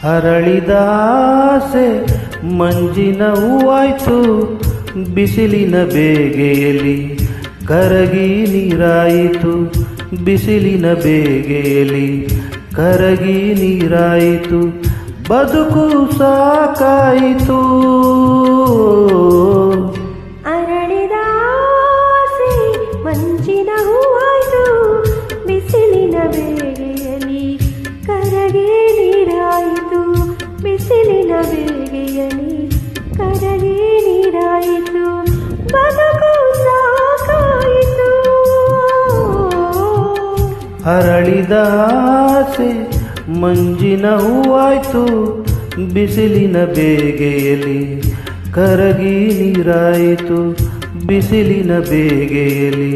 ಹರಳಿದ ಆಸೆ ಮಂಜಿನ ಹೂವಾಯ್ತು, ಬಿಸಿಲಿನ ಬೇಗೆಯಲ್ಲಿ ಕರಗಿ ನೀರಾಯಿತು, ಬಿಸಿಲಿನ ಬೇಗೆಯಲ್ಲಿ ಕರಗಿ ನೀರಾಯಿತು, ಬದುಕು ಸಾಕಾಯಿತು. ಅರಳಿದ ಆಸೆ ಮಂಜಿನ ಹೂವಾಯ್ತು, ಬಿಸಿಲಿನ ಬೇಗೆಯಲ್ಲಿ ಕರಗಿ ನೀರಾಯಿತು, ಬಿಸಿಲಿನ ಬೇಗೆಯಲ್ಲಿ ಕರಗಿ ನೀರಾಯಿತು, ಬದುಕು ಸಾಕಾಯಿತು. ಹರಳಿದ ಆಸೆ ಮಂಜಿನ ಹೂವಾಯ್ತು, ಬಿಸಿಲಿನ ಬೇಗೆಯಲ್ಲಿ ಕರಗಿ ನೀರಾಯಿತು, ಬಿಸಿಲಿನ ಬೇಗೆಯಲ್ಲಿ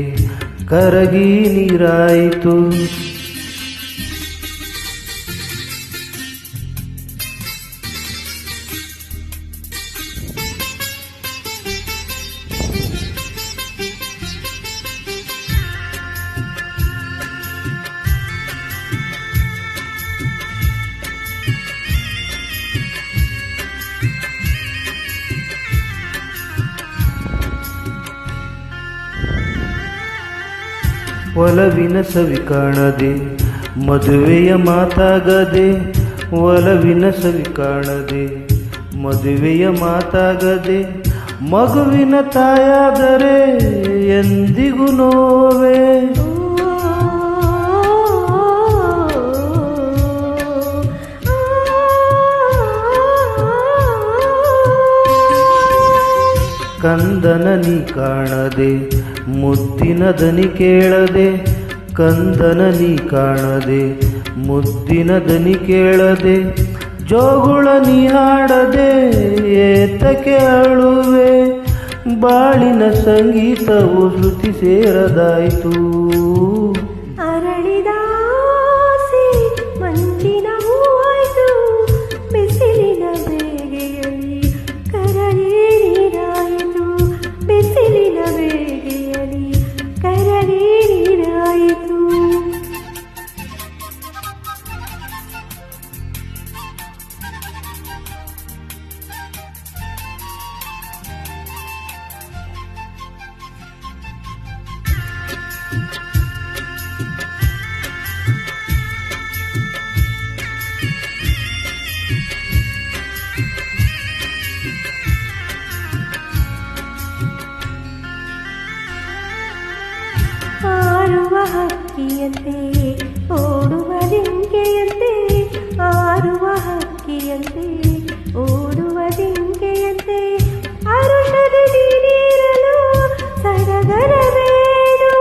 ಕರಗಿ ನೀರಾಯಿತು. ಒಲವಿನ ಸವಿ ಕಾಣದೆ ಮದುವೆಯ ಮಾತಾಗದೆ, ಒಲವಿನ ಸವಿ ಕಾಣದೆ ಮದುವೆಯ ಮಾತಾಗದೆ, ಮಗುವಿನ ತಾಯಾದರೆ ಎಂದಿಗೂ ನೋವೇ. ಕಂದನ ನೀ ಕಾಣದೆ ಮುದ್ದಿನ ದನಿ ಕೇಳದೆ, ಕಂದನ ನೀ ಕಾಣದೆ ಮುದ್ದಿನ ದನಿ ಕೇಳದೆ, ಜೋಗುಳ ನೀ ಹಾಡದೆ ಏತಕ್ಕೆ ಅಳುವೆ, ಬಾಳಿನ ಸಂಗೀತವು ಶ್ರುತಿ ಸೇರದಾಯಿತು. ಅರಳಿದ ಆಸೆ ಮಂಜಿನ ಹೂವಾಯ್ತು, ಬಿಸಿಲಿನ ಬೇಗೆಯಲ್ಲಿ ಕರಗಿ ನೀರಾಯಿತು, ಬಿಸಿಲಿನ ಬೇಗೆಯಲ್ಲಿ ಕರಗಿ ನೀರಾಯಿತು. ಆರುವ ಹಕ್ಕಿಯಂತೆ ಓಡುವ ಜಿಂಕೆಯಂತೆ, ಆರುವ ಹಕ್ಕಿಯಂತೆ ಓಡುವ ಜಿಂಕೆಯಂತೆ, ಹರುಷದ ನೀರಲು ಸಡಗರವೇನು.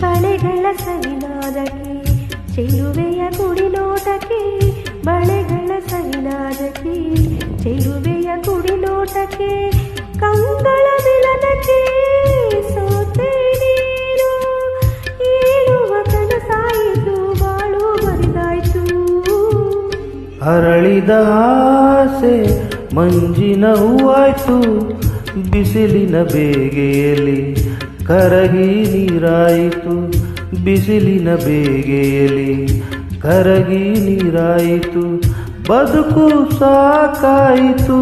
ಬಳೆಗಳ ಸವಿನಾದಕ್ಕೆ ಚೆಲುವೆಯ ಕುಡಿನೋಟಕ್ಕೆ, ಬಳೆಗಳ ಸವಿನಾದಕ್ಕೆ ಚೆಲುವೆಯ ಕುಡಿನೋಟಕ್ಕೆ, ಕಂಗಳ ಮಿಲನಕ್ಕೆ ಸೋತೆ ನೀರು, ಏಳುವ ಕನಸಾಯಿತು ಬಾಳು ಬರಿದಾಯ್ತು. ಹರಳಿದ ಆಸೆ ಮಂಜಿನ ಹೂವಾಯ್ತು, ಬಿಸಿಲಿನ ಬೇಗೆಯಲ್ಲಿ ಕರಗಿ ನೀರಾಯಿತು, ಬಿಸಿಲಿನ ಬೇಗೆಯಲ್ಲಿ ಕರಗಿ ನೀರಾಯಿತು, ಬದುಕು ಸಾಕಾಯಿತು.